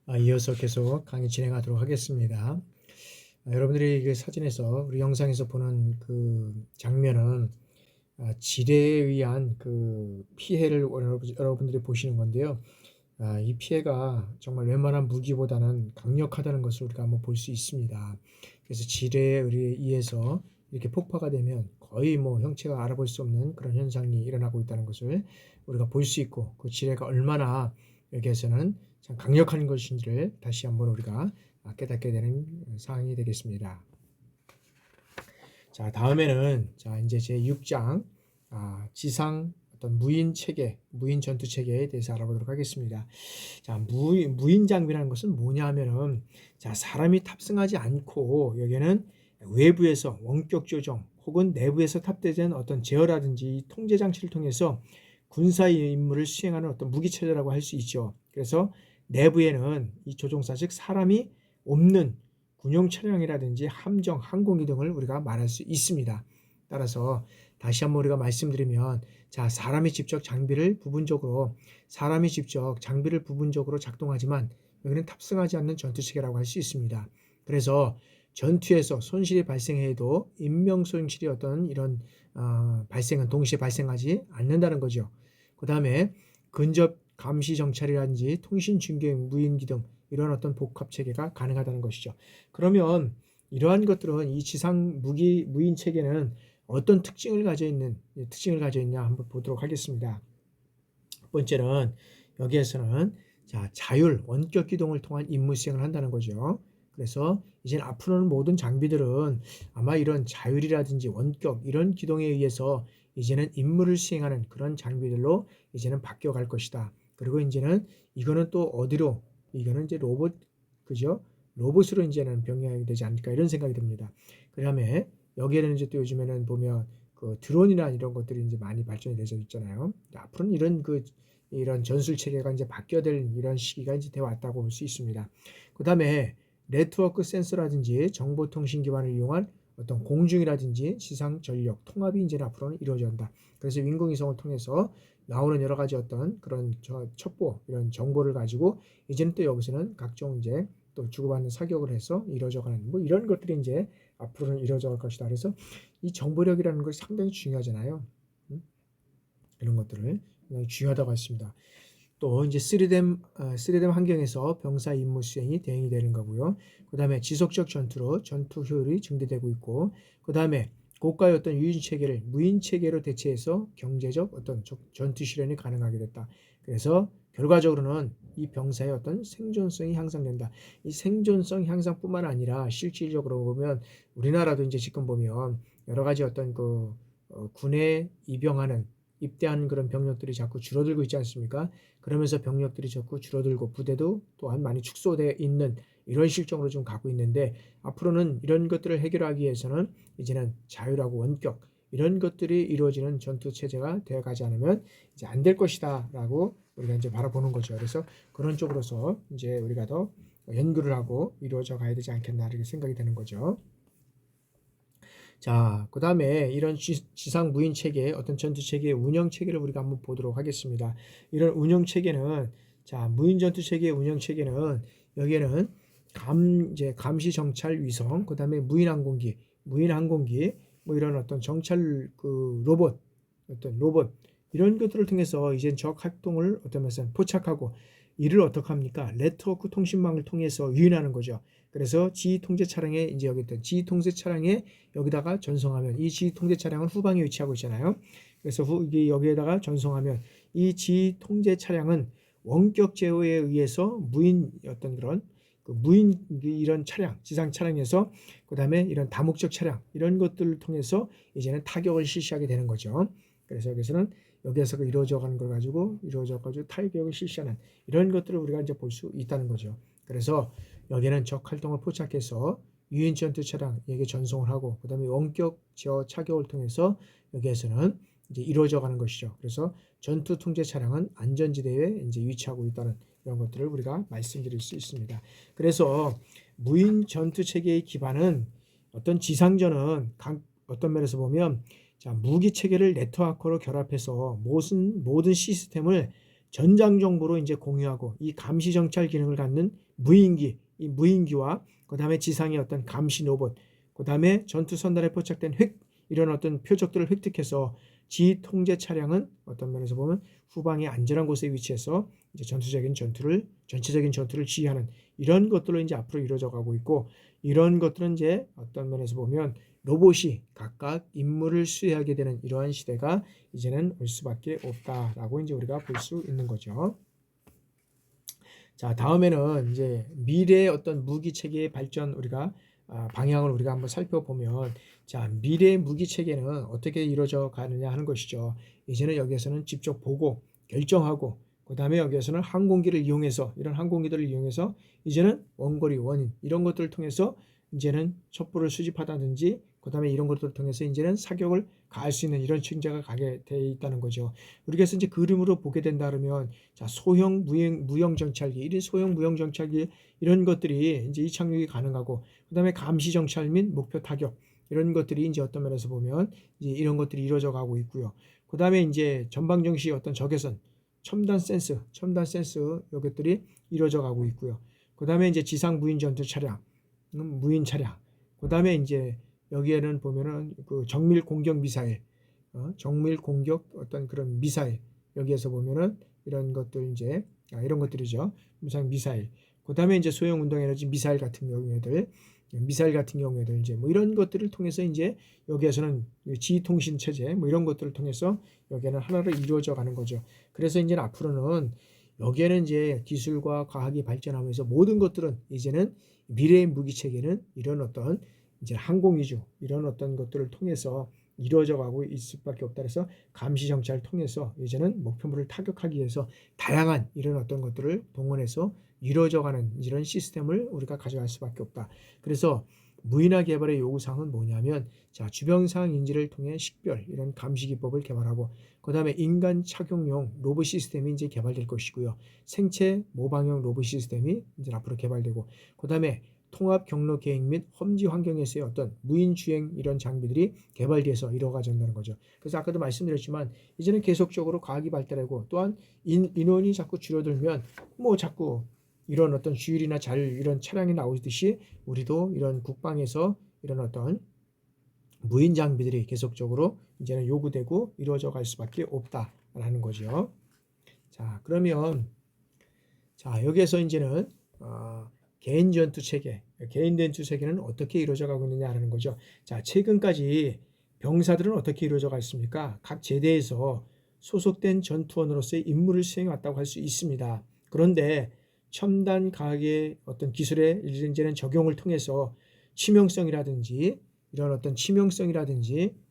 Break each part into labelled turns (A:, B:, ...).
A: 이어서 계속 강의 진행하도록 하겠습니다. 여러분들이 그 사진에서 우리 영상에서 보는 그 장면은 지뢰에 의한 그 피해를 여러분들이 보시는 건데요. 이 피해가 정말 웬만한 무기보다는 강력하다는 것을 우리가 한번 볼 수 있습니다. 그래서 지뢰에 의해서 이렇게 폭파가 되면 거의 뭐 형체가 알아볼 수 없는 그런 현상이 일어나고 있다는 것을 우리가 볼 수 있고, 그 지뢰가 얼마나 여기에서는 참 강력한 것인지를 다시 한번 우리가 깨닫게 되는 사항이 되겠습니다. 자, 다음에는 이제 제 6장 지상 어떤 무인 체계, 무인 전투 체계에 대해서 알아보도록 하겠습니다. 자, 무인 장비라는 것은 뭐냐 하면은, 자, 사람이 탑승하지 않고 여기는 외부에서 원격 조정 혹은 내부에서 탑재된 어떤 제어라든지 통제 장치를 통해서 군사 임무를 수행하는 어떤 무기 체제라고 할 수 있죠. 그래서 내부에는 이 조종사, 즉 사람이 없는 군용 차량이라든지 함정, 항공기 등을 우리가 말할 수 있습니다. 따라서 다시 한번 우리가 말씀드리면, 자, 사람이 직접 장비를 부분적으로 작동하지만 여기는 탑승하지 않는 전투체계라고 할 수 있습니다. 그래서 전투에서 손실이 발생해도 인명 손실이 어떤 이런 발생은 동시에 발생하지 않는다는 거죠. 그 다음에 근접 감시 정찰이라든지 통신 중계 무인기 등 이런 어떤 복합 체계가 가능하다는 것이죠. 그러면 이러한 것들은 이 지상 무인 체계는 어떤 특징을 가져 있냐 한번 보도록 하겠습니다. 첫 번째는 여기에서는 자율 원격 기동을 통한 임무 수행을 한다는 거죠. 그래서 이제 앞으로는 모든 장비들은 아마 이런 자율이라든지 원격 이런 기동에 의해서 이제는 임무를 수행하는 그런 장비들로 이제는 바뀌어 갈 것이다. 그리고 이제는 이거는 또 어디로, 이거는 이제 그죠? 로봇으로 이제는 병행이 되지 않을까 이런 생각이 듭니다. 그다음에 여기에는 이제 또 요즘에는 보면 그 드론이나 이런 것들이 이제 많이 발전이 되어 있잖아요. 앞으로는 이런 전술 체계가 이제 바뀌어야 될 이런 시기가 이제 되어 왔다고 볼 수 있습니다. 그다음에 네트워크 센서라든지 정보통신 기반을 이용한 어떤 공중이라든지 지상 전력 통합이 이제 앞으로는 이루어진다. 그래서 인공위성을 통해서 나오는 여러 가지 어떤 그런 첩보 이런 정보를 가지고 이제는 또 여기서는 각종 이제 또 주고받는 사격을 해서 이루어져가는 뭐 이런 것들이 이제 앞으로는 이루어져 갈 것이다. 그래서 이 정보력이라는 것이 상당히 중요하잖아요. 이런 것들을 굉장히 중요하다고 했습니다. 또 이제 3D 환경에서 병사 임무 수행이 대응이 되는 거고요. 그 다음에 지속적 전투로 전투 효율이 증대되고 있고, 그 다음에 고가의 어떤 무인 체계로 대체해서 경제적 어떤 전투 실현이 가능하게 됐다. 그래서 결과적으로는 이 병사의 어떤 생존성이 향상된다. 이 생존성 향상뿐만 아니라 실질적으로 보면 우리나라도 이제 지금 보면 여러 가지 어떤 군에 입대하는 그런 병력들이 자꾸 줄어들고 있지 않습니까? 그러면서 병력들이 자꾸 줄어들고 부대도 또한 많이 축소되어 있는 이런 실정으로 좀 가고 있는데, 앞으로는 이런 것들을 해결하기 위해서는 이제는 자율하고 원격 이런 것들이 이루어지는 전투 체제가 되어 가지 않으면 이제 안 될 것이다라고 우리가 이제 바라보는 거죠. 그래서 그런 쪽으로서 이제 우리가 더 연구를 하고 이루어져 가야 되지 않겠나 이렇게 생각이 되는 거죠. 자, 그 다음에 이런 지상 무인 체계, 어떤 전투 체계의 운영 체계를 우리가 한번 보도록 하겠습니다. 이런 운영 체계는, 무인 전투 체계의 운영 체계는 여기에는 이제 감시 정찰 위성, 그 다음에 무인 항공기, 뭐 이런 어떤 정찰 로봇, 이런 것들을 통해서 이제 적 활동을 어떤 면에서 포착하고, 이를 어떻게 합니까? 네트워크 통신망을 통해서 유인하는 거죠. 그래서 지휘 통제 차량에 이제 여기 있던 지휘 통제 차량에 여기다가 전송하면, 이 지휘 통제 차량은 후방에 위치하고 있잖아요. 그래서 여기에다가 전송하면 이 지휘 통제 차량은 원격 제어에 의해서 무인 어떤 그런 무인 이런 차량, 지상 차량에서 그다음에 이런 다목적 차량 이런 것들을 통해서 이제는 타격을 실시하게 되는 거죠. 그래서 여기에서 이루어져 가는 걸 가지고 타격을 실시하는 이런 것들을 우리가 이제 볼 수 있다는 거죠. 그래서 여기는 적 활동을 포착해서 유인 전투 차량에게 전송을 하고, 그다음에 원격 제어 착역을 통해서 여기에서는 이제 이루어져 가는 것이죠. 그래서 전투 통제 차량은 안전지대에 이제 위치하고 있다는 이런 것들을 우리가 말씀드릴 수 있습니다. 그래서 무인 전투 체계의 기반은 어떤 지상전은 어떤 면에서 보면 무기 체계를 네트워크로 결합해서 모든 시스템을 전장 정보로 이제 공유하고 이 감시 정찰 기능을 갖는 무인기, 이 무인기와 그다음에 지상의 어떤 감시 로봇, 그다음에 전투 선단에 포착된 이런 어떤 표적들을 획득해서 지휘 통제 차량은 어떤 면에서 보면 후방의 안전한 곳에 위치해서 이제 전체적인 전투를 지휘하는 이런 것들로 이제 앞으로 이루어져 가고 있고, 이런 것들은 이제 어떤 면에서 보면 로봇이 각각 임무를 수행하게 되는 이러한 시대가 이제는 올 수밖에 없다라고 이제 우리가 볼 수 있는 거죠. 자, 다음에는 이제 미래의 어떤 무기 체계의 발전 우리가 방향을 우리가 한번 살펴보면, 자, 미래의 무기 체계는 어떻게 이루어져 가느냐 하는 것이죠. 이제는 여기에서는 직접 보고 결정하고, 그다음에 여기에서는 항공기를 이용해서, 이런 항공기들을 이용해서 이제는 원거리 원인 이런 것들을 통해서 이제는 첩보를 수집하다든지, 그다음에 이런 것들을 통해서 이제는 사격을 가할 수 있는 이런 층제가 가게 돼 있다는 거죠. 우리가 이제 그림으로 보게 된다 그러면, 자, 소형 무형 정찰기, 이런 소형 무형 정찰기 이런 것들이 이제 이착륙이 가능하고, 그다음에 감시 정찰 및 목표 타격 이런 것들이 이제 어떤 면에서 보면 이제 이런 것들이 이루어져 가고 있고요. 그다음에 이제 전방정시 어떤 적외선, 첨단 센스 이것들이 이루어져 가고 있고요. 그다음에 이제 지상 무인 전투 차량, 무인 차량. 그다음에 이제 여기에는 보면은 그 정밀 공격 미사일, 정밀 공격 어떤 그런 미사일, 여기에서 보면은 이런 것들 이제 이런 것들이죠. 미사일. 그다음에 이제 소형 운동 에너지 미사일 같은 경우에들 이제 뭐 이런 것들을 통해서 이제 여기에서는 지휘 통신 체제 뭐 이런 것들을 통해서 여기에는 하나로 이루어져 가는 거죠. 그래서 이제 앞으로는 여기에는 이제 기술과 과학이 발전하면서 모든 것들은 이제는 미래의 무기 체계는 이런 어떤 이제 항공 위주 이런 어떤 것들을 통해서 이루어져 가고 있을 수밖에 없다. 그래서 감시 정찰을 통해서 이제는 목표물을 타격하기 위해서 다양한 이런 어떤 것들을 동원해서 이루어져 가는 이런 시스템을 우리가 가져갈 수밖에 없다. 그래서 무인화 개발의 요구사항은 뭐냐면, 자, 주변상 인지를 통해 식별 이런 감시 기법을 개발하고, 그다음에 인간 착용용 로봇 시스템이 이제 개발될 것이고요. 생체 모방형 로봇 시스템이 이제 앞으로 개발되고, 그다음에 통합 경로 계획 및 험지 환경에서의 어떤 무인 주행 이런 장비들이 개발돼서 이루어진다는 거죠. 그래서 아까도 말씀드렸지만 이제는 계속적으로 과학이 발달하고, 또한 인원이 자꾸 줄어들면 뭐 자꾸 이런 어떤 주율이나 이런 차량이 나오듯이 우리도 이런 국방에서 이런 어떤 무인 장비들이 계속적으로 이제는 요구되고 이루어져 갈 수밖에 없다라는 거죠. 자, 그러면 자, 여기에서 이제는 개인 전투 체계는 어떻게 이루어져 가고 있느냐라는 거죠. 자, 최근까지 병사들은 어떻게 이루어져 갔습니까? 각 제대에서 소속된 전투원으로서의 임무를 수행해 왔다고 할 수 있습니다. 그런데 첨단 과학의 어떤 기술의 이제는 적용을 통해서 치명성이라든지,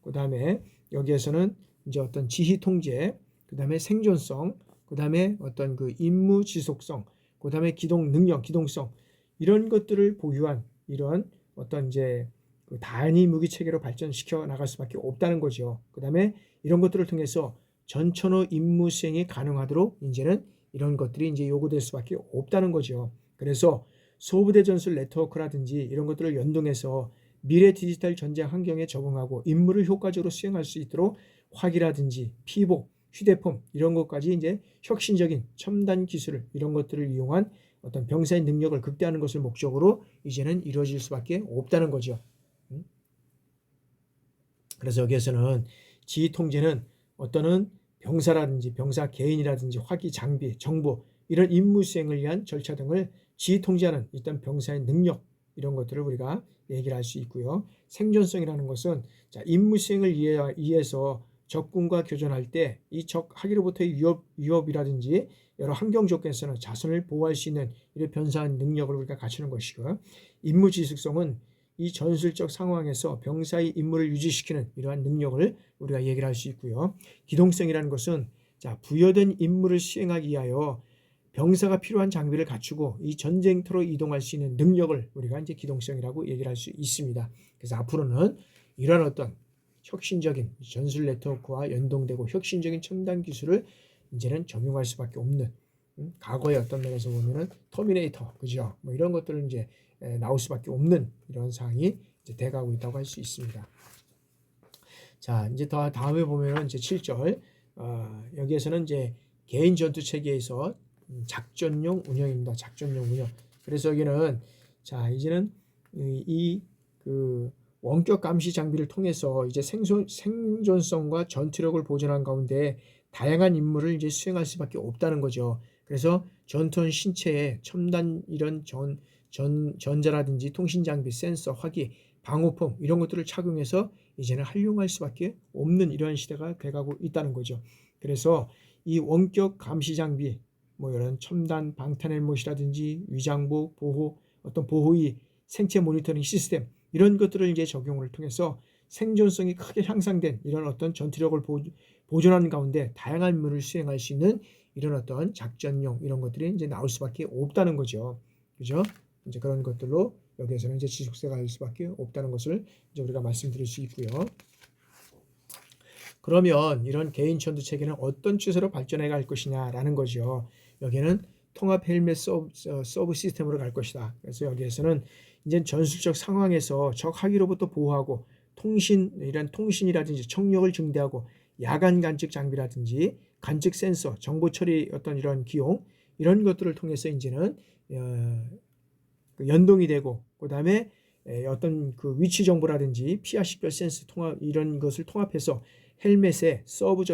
A: 그다음에 여기에서는 이제 어떤 지휘 통제, 그다음에 생존성, 그다음에 어떤 그 임무 지속성, 그다음에 기동성 이런 것들을 보유한 이런 어떤 이제 그 단위 무기 체계로 발전시켜 나갈 수밖에 없다는 거죠. 그다음에 이런 것들을 통해서 전천후 임무 수행이 가능하도록 이제는 이런 것들이 이제 요구될 수밖에 없다는 거죠. 그래서 소부대 전술 네트워크라든지 이런 것들을 연동해서 미래 디지털 전쟁 환경에 적응하고 임무를 효과적으로 수행할 수 있도록 화기라든지 피복, 휴대폰 이런 것까지 이제 혁신적인 첨단 기술 이런 것들을 이용한 어떤 병사의 능력을 극대화하는 것을 목적으로 이제는 이루어질 수밖에 없다는 거죠. 그래서 여기에서는 지휘 통제는 어떤은 병사라든지 병사 개인이라든지 화기 장비, 정보 이런 임무 수행을 위한 절차 등을 지휘 통제하는 일단 병사의 능력 이런 것들을 우리가 얘기를 할 수 있고요. 생존성이라는 것은 자, 임무 수행을 위해서 적군과 교전할 때 이 적 하기로부터의 위협이라든지 여러 환경 조건에서는 자신을 보호할 수 있는 이런 변사한 능력을 우리가 갖추는 것이고요. 임무 지속성은 이 전술적 상황에서 병사의 임무를 유지시키는 이러한 능력을 우리가 얘기를 할 수 있고요. 기동성이라는 것은 자, 부여된 임무를 수행하기 위하여 병사가 필요한 장비를 갖추고 이 전쟁터로 이동할 수 있는 능력을 우리가 이제 기동성이라고 얘기를 할 수 있습니다. 그래서 앞으로는 이런 어떤 혁신적인 전술 네트워크와 연동되고 혁신적인 첨단 기술을 이제는 적용할 수밖에 없는, 과거의 어떤 면에서 보면은 터미네이터, 그죠? 뭐 이런 것들은 이제 나올 수밖에 없는 이런 상황이 이제 돼가고 있다고 할 수 있습니다. 자, 이제 더 다음에 보면은 이제 7절 여기에서는 이제 개인 전투 체계에서 작전용 운영입니다. 작전용 운영. 그래서 여기는 자 이제는 그 원격 감시 장비를 통해서 이제 생존성과 전투력을 보존한 가운데 다양한 임무를 이제 수행할 수밖에 없다는 거죠. 그래서 전투원 신체에 첨단 이런 전자라든지 통신 장비, 센서, 화기, 방호품 이런 것들을 착용해서 이제는 활용할 수밖에 없는 이런 시대가 돼가고 있다는 거죠. 그래서 이 원격 감시 장비, 뭐 이런 첨단 방탄 헬멧이라든지 위장복, 보호, 어떤 보호의 생체 모니터링 시스템 이런 것들을 이제 적용을 통해서 생존성이 크게 향상된 이런 어떤 전투력을 보존하는 가운데 다양한 임무를 수행할 수 있는 이런 어떤 작전용 이런 것들이 이제 나올 수밖에 없다는 거죠. 그죠? 이제 그런 것들로 여기에서는 이제 지속세가 할 수밖에 없다는 것을 이제 우리가 말씀드릴 수 있고요. 그러면 이런 개인 전투 체계는 어떤 추세로 발전해 갈 것이냐라는 거죠. 여기는 통합 헬멧 서브 시스템으로 갈 것이다. 그래서 여기에서는 이제 전술적 상황에서 적 하기로부터 보호하고 이런 통신이라든지 청력을 증대하고 야간 관측 장비라든지 관측 센서, 정보 처리 어떤 이런 기용 이런 것들을 통해서 이제는 연동이 되고 그다음에 어떤 그 위치 정보라든지 피하 식별 센서 통합 이런 것을 통합해서 헬멧에 서브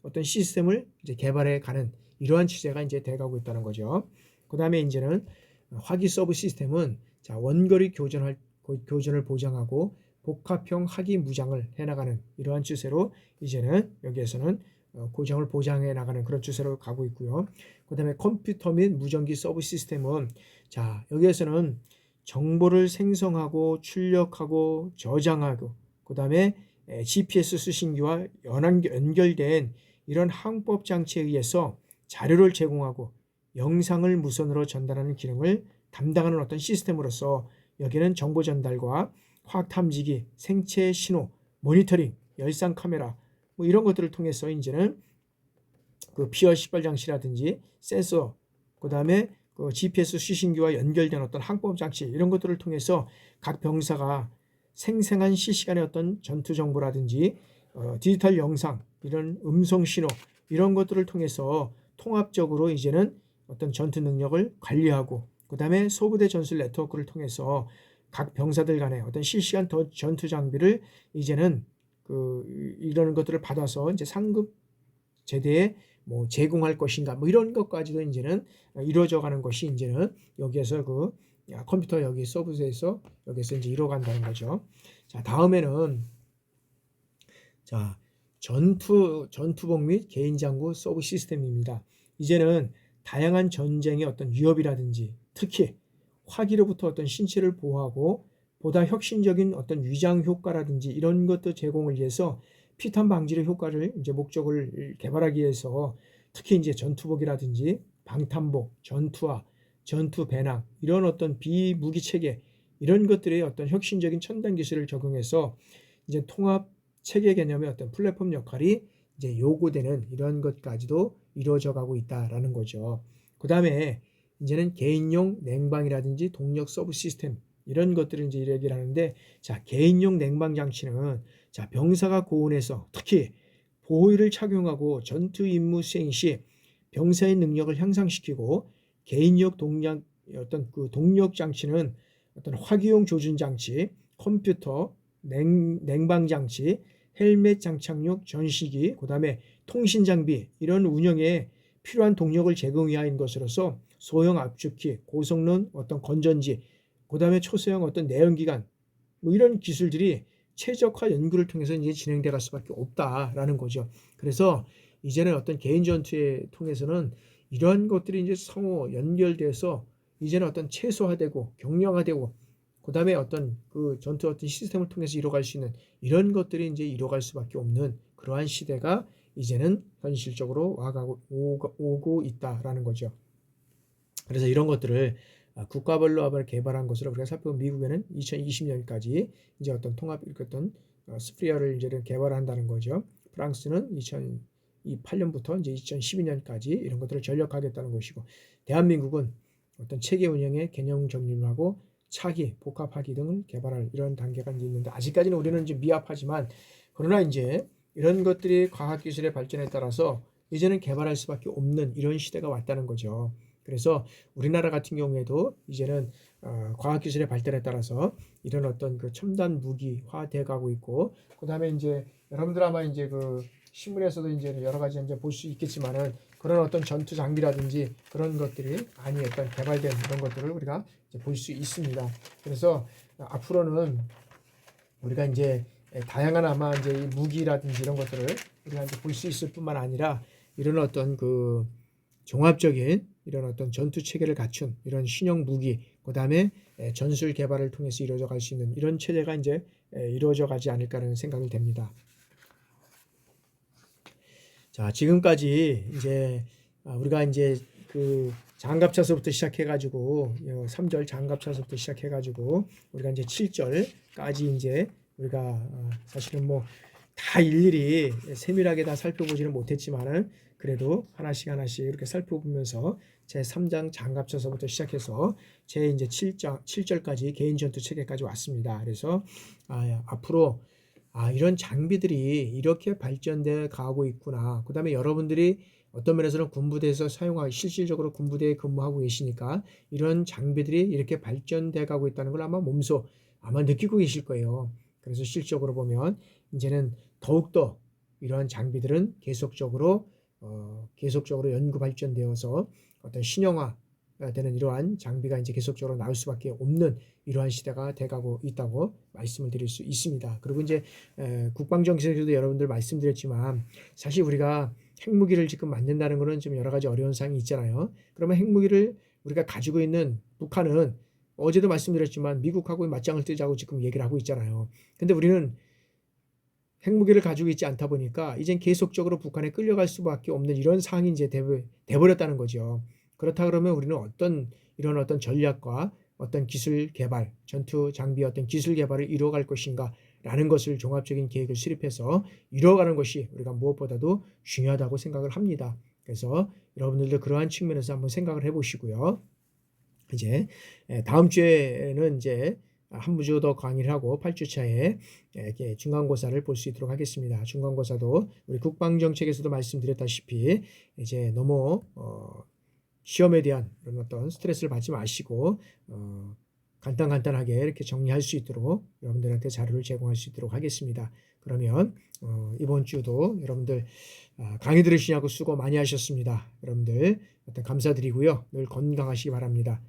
A: 어떤 시스템을 이제 개발해 가는 이러한 추세가 이제 돼가고 있다는 거죠. 그다음에 이제는 화기 서브 시스템은 자 원거리 교전을 보장하고 복합형 화기 무장을 해나가는 이러한 추세로 이제는 여기에서는 고정을 보장해 나가는 그런 추세로 가고 있고요. 그다음에 컴퓨터 및 무전기 서브 시스템은 자 여기에서는 정보를 생성하고 출력하고 저장하고 그다음에 GPS 수신기와 연결된 이런 항법 장치에 의해서 자료를 제공하고 영상을 무선으로 전달하는 기능을 담당하는 어떤 시스템으로서 여기는 정보 전달과 화학 탐지기, 생체 신호, 모니터링, 열상 카메라 뭐 이런 것들을 통해서 이제는 그 피어 식별 장치라든지 센서 그다음에 그 GPS 수신기와 연결된 어떤 항법 장치 이런 것들을 통해서 각 병사가 생생한 실시간의 어떤 전투 정보라든지 디지털 영상 이런 음성 신호 이런 것들을 통해서 통합적으로 이제는 어떤 전투 능력을 관리하고 그다음에 소부대 전술 네트워크를 통해서 각 병사들 간의 어떤 실시간 전투 장비를 이제는 이런 것들을 받아서 이제 상급 제대에 뭐 제공할 것인가 뭐 이런 것까지도 이제는 이루어져 가는 것이 이제는 여기에서 컴퓨터 여기 서브에서 여기서 이제 이루어간다는 거죠. 자 다음에는 자 전투복 및 개인 장구 서브 시스템입니다. 이제는 다양한 전쟁의 어떤 위협이라든지 특히 화기로부터 어떤 신체를 보호하고 보다 혁신적인 어떤 위장 효과라든지 이런 것도 제공을 위해서 피탄 방지의 효과를 이제 목적을 개발하기 위해서 특히 이제 전투복이라든지 방탄복, 전투화, 전투 배낭 이런 어떤 비무기 체계 이런 것들의 어떤 혁신적인 첨단 기술을 적용해서 이제 통합 체계 개념의 어떤 플랫폼 역할이 이제 요구되는 이런 것까지도 이루어져 가고 있다라는 거죠. 그 다음에 이제는 개인용 냉방이라든지 동력 서브 시스템 이런 것들을 이제 얘기를 하는데 자 개인용 냉방 장치는 자 병사가 고온에서 특히 보호의를 착용하고 전투 임무 수행 시 병사의 능력을 향상시키고 개인용 동력 장치는 어떤 화기용 조준 장치, 컴퓨터, 냉방 장치, 헬멧 장착용 전시기, 그다음에 통신 장비 이런 운영에 필요한 동력을 제공하는 것으로서 소형 압축기, 고성능 어떤 건전지, 그다음에 초소형 어떤 내연기관 뭐 이런 기술들이 최적화 연구를 통해서 이제 진행돼 갈 수밖에 없다라는 거죠. 그래서 이제는 어떤 개인 전투에 통해서는 이러한 것들이 이제 상호 연결돼서 이제는 어떤 최소화되고 경량화되고 그다음에 어떤 그 전투 어떤 시스템을 통해서 이뤄갈 수 있는 이런 것들이 이제 이뤄갈 수밖에 없는 그러한 시대가 이제는 현실적으로 오고 있다라는 거죠. 그래서 이런 것들을 국가별로 개발한 것으로 우리가 살펴본 미국에는 2020년까지 이제 어떤 통합 어떤 스프리어를 이제 개발한다는 거죠. 프랑스는 2008년부터 이제 2012년까지 이런 것들을 전력하겠다는 것이고 대한민국은 어떤 체계 운영의 개념 정립하고 차기, 복합화기 등을 개발할 이런 단계가 이제 있는데 아직까지는 우리는 이제 미흡하지만 그러나 이제 이런 것들이 과학기술의 발전에 따라서 이제는 개발할 수밖에 없는 이런 시대가 왔다는 거죠. 그래서 우리나라 같은 경우에도 이제는 과학기술의 발달에 따라서 이런 어떤 그 첨단 무기화 돼 가고 있고, 그다음에 이제 여러분들 아마 이제 그 신문에서도 이제 여러 가지 이제 볼 수 있겠지만은 그런 어떤 전투 장비라든지 그런 것들이 많이 어떤 개발된 이런 것들을 우리가 이제 볼 수 있습니다. 그래서 앞으로는 우리가 이제 다양한 아마 이제 이 무기라든지 이런 것들을 우리가 이제 볼 수 있을 뿐만 아니라 이런 어떤 그 종합적인 이런 어떤 전투 체계를 갖춘 이런 신형 무기, 그다음에 전술 개발을 통해서 이루어져 갈 수 있는 이런 체제가 이제 이루어져 가지 않을까라는 생각이 됩니다. 자, 지금까지 이제 우리가 이제 그 장갑차서부터 시작해가지고 3절 장갑차서부터 시작해가지고 우리가 이제 7절까지 이제 우리가 사실은 뭐 다 일일이 세밀하게 다 살펴보지는 못했지만은 그래도 하나씩 하나씩 이렇게 살펴보면서 제 3장 장갑차서부터 시작해서 제 이제 7절까지 개인 전투 체계까지 왔습니다. 그래서 앞으로 이런 장비들이 이렇게 발전돼 가고 있구나. 그다음에 여러분들이 어떤 면에서는 군부대에서 사용하기 실질적으로 군부대에 근무하고 계시니까 이런 장비들이 이렇게 발전돼 가고 있다는 걸 아마 몸소 아마 느끼고 계실 거예요. 그래서 실적으로 보면 이제는 더욱더 이러한 장비들은 계속적으로 연구 발전되어서 어떤 신형화 되는 이러한 장비가 이제 계속적으로 나올 수밖에 없는 이러한 시대가 돼가고 있다고 말씀을 드릴 수 있습니다. 그리고 이제 국방정책에서도 여러분들 말씀드렸지만 사실 우리가 핵무기를 지금 만든다는 것은 좀 여러 가지 어려운 사항이 있잖아요. 그러면 핵무기를 우리가 가지고 있는 북한은 어제도 말씀드렸지만 미국하고 맞짱을 뜨자고 지금 얘기를 하고 있잖아요. 근데 우리는 핵무기를 가지고 있지 않다 보니까 이젠 계속적으로 북한에 끌려갈 수밖에 없는 이런 상황이 이제 돼버렸다는 거죠. 그렇다 그러면 우리는 이런 어떤 전략과 어떤 기술 개발, 전투 장비의 어떤 기술 개발을 이루어갈 것인가라는 것을 종합적인 계획을 수립해서 이루어가는 것이 우리가 무엇보다도 중요하다고 생각을 합니다. 그래서 여러분들도 그러한 측면에서 한번 생각을 해보시고요. 이제 다음 주에는 이제 한 주 더 강의를 하고 8주차에 중간고사를 볼 수 있도록 하겠습니다. 중간고사도 우리 국방정책에서도 말씀드렸다시피 이제 너무 시험에 대한 이런 어떤 스트레스를 받지 마시고 간단하게 이렇게 정리할 수 있도록 여러분들한테 자료를 제공할 수 있도록 하겠습니다. 그러면 이번 주도 여러분들 강의 들으시냐고 수고 많이 하셨습니다. 여러분들 감사드리고요. 늘 건강하시기 바랍니다.